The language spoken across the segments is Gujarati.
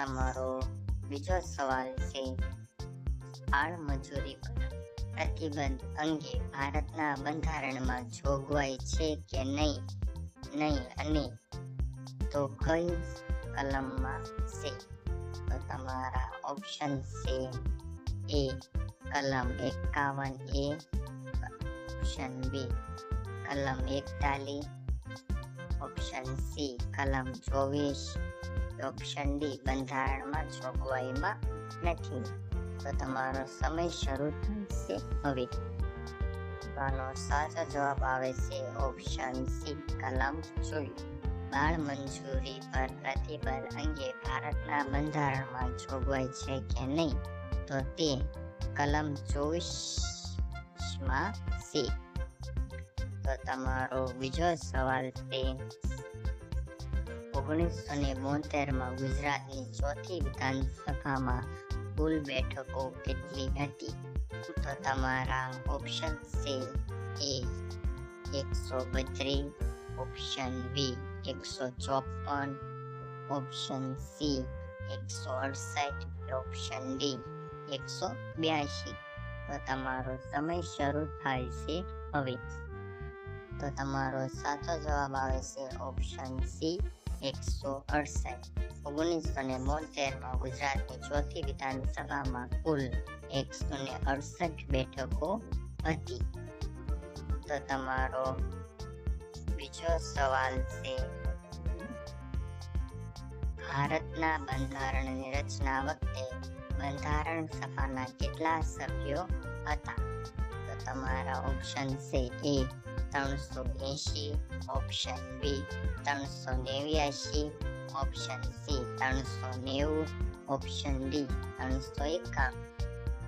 તમારો બીજો સવાલ છે, બાળ મજૂરી પર પ્રતિબંધ અંગે ભારતના બંધારણમાં જોગવાઈ છે કે નહીં અને તો કઈ કલમમાં છે? તો તમારા ઓપ્શન છે એ કલમ 51A, ઓપ્શન બી કલમ 41, ઓપ્શન સી કલમ 24, ઓપ્શન ડી બંધારણમાં જોગવાઈમાં નથી. તો તમારો સમય શરૂ થશે હવે. આનો સાચો જવાબ આવે છે ઓપ્શન સી કલમ 24. બાળ મંજૂરી પર પ્રતિબંધ અંગે ભારતના બંધારણમાં જોગવાઈ છે કે નહીં? તો તે કલમ 24માં છે. તો તમારો બીજો સવાલ છે, 1972માં ગુજરાતની ચોથી વિધાનસભામાં કુલ બેઠકો કેટલી હતી? તો તમારા ઓપ્શન છે A 132, option B 154, option C 168, option D 182. તો તમારો સમય શરૂ થાય છે હવે. તો તમારો સાચો જવાબ આવે છે ઓપ્શન સી 168. 1972માં ગુજરાતની ચોથી વિધાનસભામાં કુલ 168 બેઠકો હતી. તો તમારો બીજો સવાલ છે, ભારતના બંધારણની રચના વખતે બંધારણ સભાના કેટલા સભ્યો હતા? તો તમારા ઓપ્શન છે A 380, option B 389, option C 390, option D 351.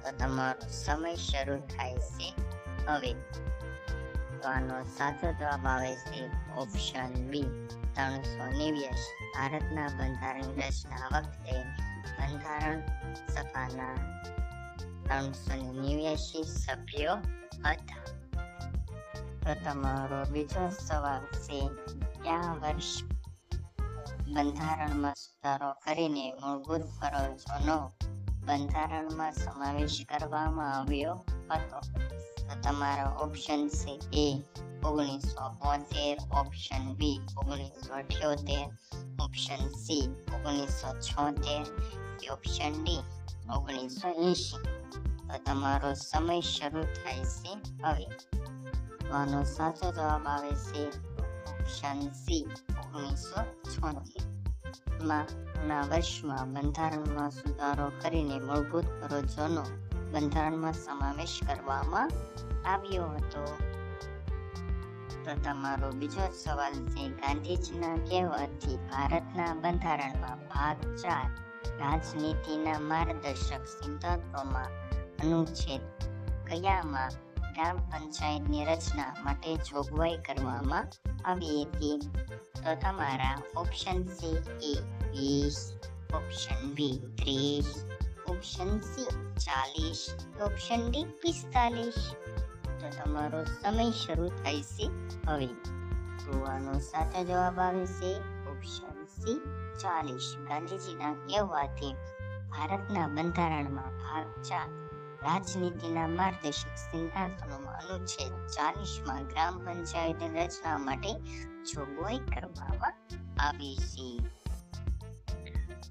તો તમારો સમય શરૂ થાય છે હવે. તો આનો સાચો જવાબ આવે છે ઓપ્શન બી 389. ભારતના બંધારણ રચના વખતે બંધારણ સભાના 389 સભ્યો હતા. તો તમારો બીજો સવાલ છે, કયા વર્ષ બંધારણમાં સુધારો કરીને મૂળભૂત ફરજોનો બંધારણમાં સમાવેશ કરવામાં આવ્યો હતો? તો તમારો ઓપ્શન છે A 1972, option B 1978, option C 1976, option D 1980. તો તમારો સમય શરૂ થાય છે હવે. આનો સાચો જવાબ આવે છે ઓપ્શન સી 1976 ના વર્ષમાં બંધારણમાં સુધારો કરીને મૂળભૂત ફરજોનો બંધારણમાં સમાવેશ કરવામાં આવ્યો હતો. તો તમારો બીજો સવાલ છે, ગાંધીજીના કહેવાથી ભારતના બંધારણમાં ભાગ 4 રાજનીતિના માર્ગદર્શક સિદ્ધાંતોમાં અનુચ્છેદ કયામાં ગ્રામ પંચાયતની રચના માટે જોગવાઈ કરવામાં આવી હતી? તો તમારા ઓપ્શન સી A 20, option B 30, option C 40, option D 45. તો તમારો સમય શરૂ થાય છે હવે. તો આનો સાચો જવાબ આવે છે ઓપ્શન સી 40. ગાંધીજીના કહેવાથી ભારતના બંધારણમાં ભાગ 4 રાજનીતિના માર્ગદર્શક સિદ્ધાંતોમાં અનુચ્છેદ 40માં ગ્રામ પંચાયતની રચના માટે જોગવાઈ કરવામાં આવી છે.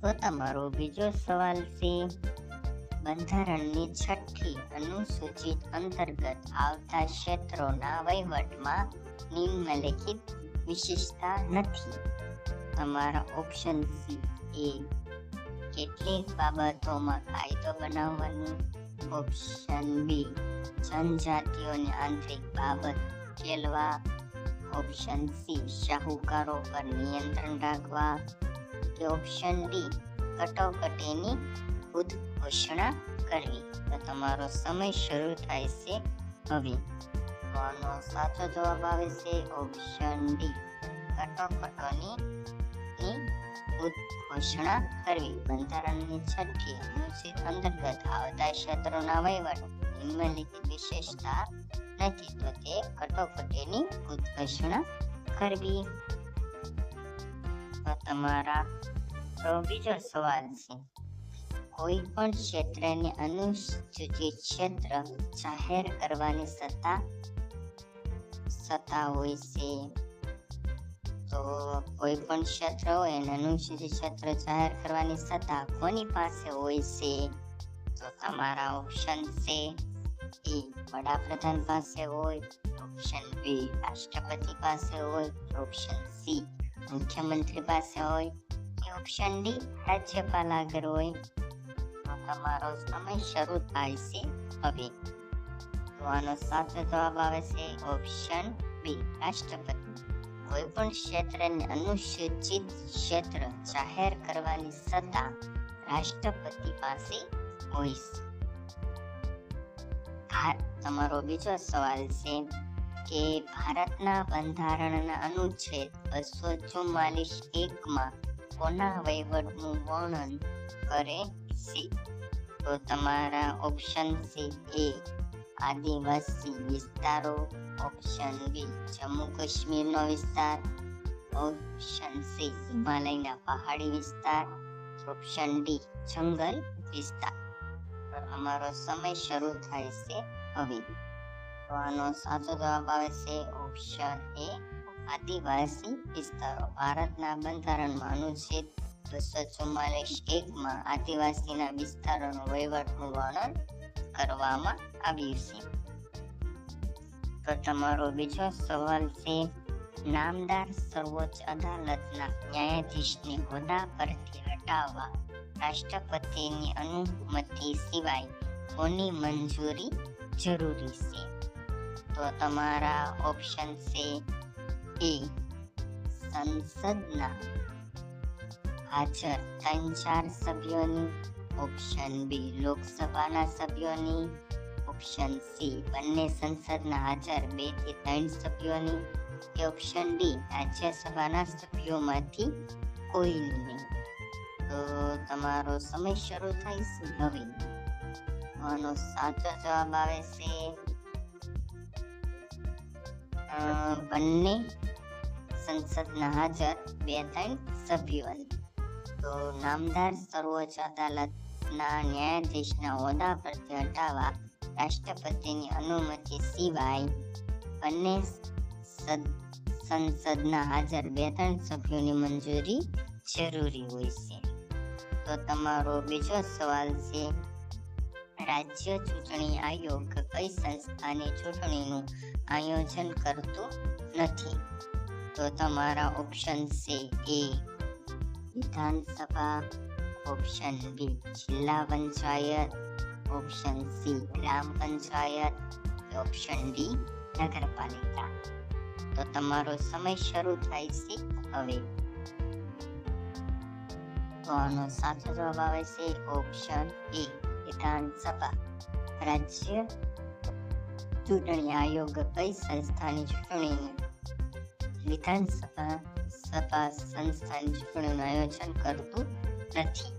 તો તમારો બીજો સવાલ છે, બંધારણની 6ઠ્ઠી અનુસૂચિ અંતર્ગત આવતા ક્ષેત્રોના વહીવટમાં નિમ્નલિખિત વિશેષતા નથી. તમારા ઓપ્શન સી એ કેટલીક બાબતોમાં કાયદો બનાવવાની, ઓપ્શન બી જનજાતિઓની આંતરિક બાબત ઉકેલવા, ઓપ્શન સી શાહુકારો પર નિયંત્રણ રાખવા, કે ઓપ્શન ડી કટોકટીની ઉદ્ઘોષણા કરવી. તો તમારો સમય શરૂ થાય છે હવે. તો આનો સાચો જવાબ આવે છે ઓપ્શન ડી કટોકટીની ઉદ્ઘોષણા કરવી. બંધારણની 6ઠ્ઠી અનુસૂચિ અંતર્ગત આવતા ક્ષેત્રોના વહીવટ નિમ્નલિખિત વિશેષતા નથી, તો તે કટોકટીની ઉદ્ઘોષણા કરવી. તો તમારા તો બીજો સવાલ છે, કોઈ પણ ક્ષેત્રને અનુસૂચિત ક્ષેત્ર જાહેર કરવાની સત્તા હોય છે. તો કોઈ પણ ક્ષેત્ર હોય એને અનુસૂચિત ક્ષેત્ર જાહેર કરવાની સત્તા કોની પાસે હોય છે? તો તમારા ઓપ્શન છે, એ વડાપ્રધાન પાસે હોય, ઓપ્શન બી રાષ્ટ્રપતિ પાસે હોય, ઓપ્શન સી મુખ્યમંત્રી પાસે હોય, કે ઓપ્શન ડી રાજ્યપાલ આગળ હોય. તો તમારો સમય શરૂ થાય છે હવે. તો આનો સાચો જવાબ આવે છે ઓપ્શન બી રાષ્ટ્રપતિ. કોઈ પણ ક્ષેત્રને અનુસૂચિત ક્ષેત્ર જાહેર કરવાની સત્તા રાષ્ટ્રપતિ પાસે હોય છે. તમારો બીજો સવાલ છે કે ભારતના બંધારણના અનુચ્છેદ 244(1) કોના વહીવટનું વર્ણન કરે છે? તો તમારા ઓપ્શન છે, એ આદિવાસી વિસ્તારો, ઓપ્શન બી જમ્મુ કાશ્મીરનો વિસ્તાર, ઓપ્શન સી હિમાલયના પહાડી વિસ્તાર, ઓપ્શન ડી જંગલ વિસ્તાર. અમારો સમય શરૂ થાય છે હવે. તો આનો સાચો જવાબ આવે છે ઓપ્શન એ આદિવાસી વિસ્તારો. ભારતના બંધારણમાં અનુચ્છેદ 244(1) આદિવાસીના વિસ્તારોનું વહીવટનું વર્ણન કરવામાં આવ્યું છે. તો તમારો બીજો સવાલ છે, નામદાર સર્વોચ્ચ અદાલતના ન્યાયાધીશને હોદ્દા પરથી હટાવવા રાષ્ટ્રપતિની અનુમતિ સિવાય કોની મંજૂરી જરૂરી છે? તો તમારા ઓપ્શન છે, એ સંસદના હાજર 3-4 સભ્યોની, ઓપ્શન બી લોકસભાના સભ્યોની, ઓપ્શન સી બંને સંસદના હાજર 2 થી 3 સભ્યોની, કે ઓપ્શન ડી રાજ્યસભાના સભ્યોમાંથી કોઈની. તો તમારો સમય શરૂ થાય છે હવે. આનો સાચો જવાબ આવે છે બંને સંસદના હાજર 2-3 સભ્યોની. તો નામદાર સર્વોચ્ચ અદાલતના ન્યાયાધીશના હોદ્દા પરથી હટાવવા રાષ્ટ્રપતિની અનુમતિ સિવાય બંને સંસદના હાજર 2-3 સભ્યોની મંજૂરી જરૂરી હોય છે. તો તમારો બીજો સવાલ છે, રાજ્ય ચૂંટણી આયોગ કઈ સંસ્થાની ચૂંટણીનું આયોજન કરતું નથી? તો તમારા ઓપ્શન છે, એ વિધાનસભા, ઓપ્શન બી જિલ્લા પંચાયત, ઓપ્શન સી ગ્રામ પંચાયત, ઓપ્શન ડી નગરપાલિકા. તો તમારો સમય શરૂ થાય છે હવે. તો આનો સાચો જવાબ આવે છે ઓપ્શન એ વિધાનસભા. રાજ્ય ચૂંટણી આયોગ કઈ સંસ્થાની ચૂંટણીનું વિધાનસભા સંસ્થાની ચૂંટણીનું આયોજન કરતું નથી.